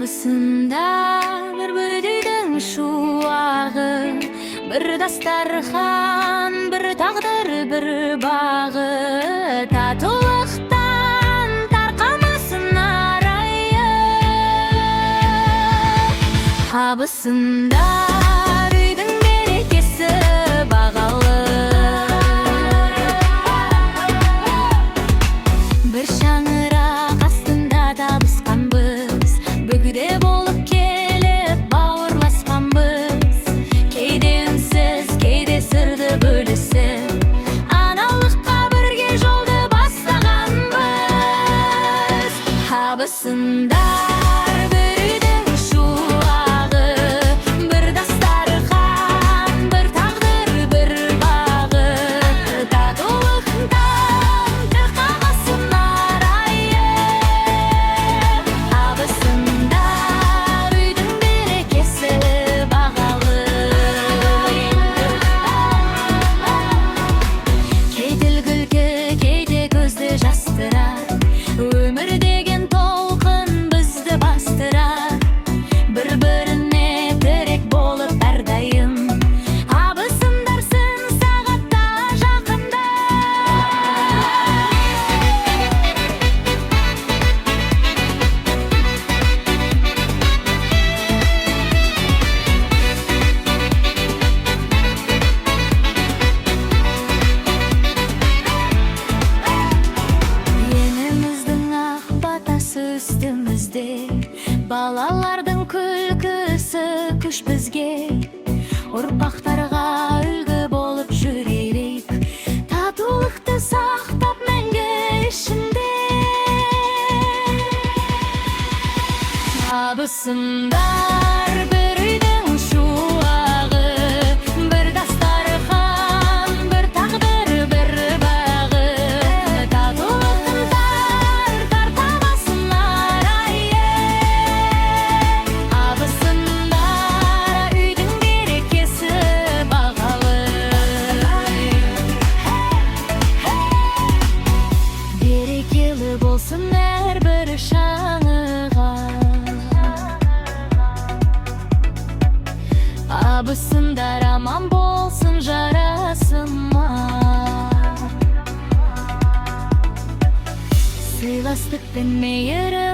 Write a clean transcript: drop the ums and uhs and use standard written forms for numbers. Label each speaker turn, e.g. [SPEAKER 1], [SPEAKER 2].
[SPEAKER 1] Abısında bir büdüydün şuağı, bir dastarxan, bir tağdır, bir bağı. Tatılıqtan tarqamasın arayı. Abısında üydün berekesi bağalı. Bir şаңырақ астында табысқанбыз, бөгде болып келіп бауырласқанбыз. Кейде үнсіз, кейде сырды бөлісіп, аналыққа бірге жолды бастағанбыз. Абысындар бір үйдің шуағы, бір дастархан, бір тағдыр, бір бағы. Татулықтан тарқамасын арайы. Абысындар үйдің берекесі бағалы. Кейде күлкі, кейде көзді жастырар, өмір деген толқын бізді бастырар. Бір-біріне тірек болып әрдайым, абысындарсың сағатта жақында. Еніміздің ақ батасы үстімізде, балалардың күлкісі күш бізге. Ұрпақтарға үлгі болып жүрейік, татулықты сақтап мәңгі ішінде. Абысындар бір үйдің шуағы, бір дастархан, бір тағдыр, бір бағы. Татулықтар тарқамасын арайы. Абысындар үйдің берекесі бағалы. Берекелі болсын әрбір шаңыға, абысындар аман болсын жарасыма. Сыйластық пен мейірім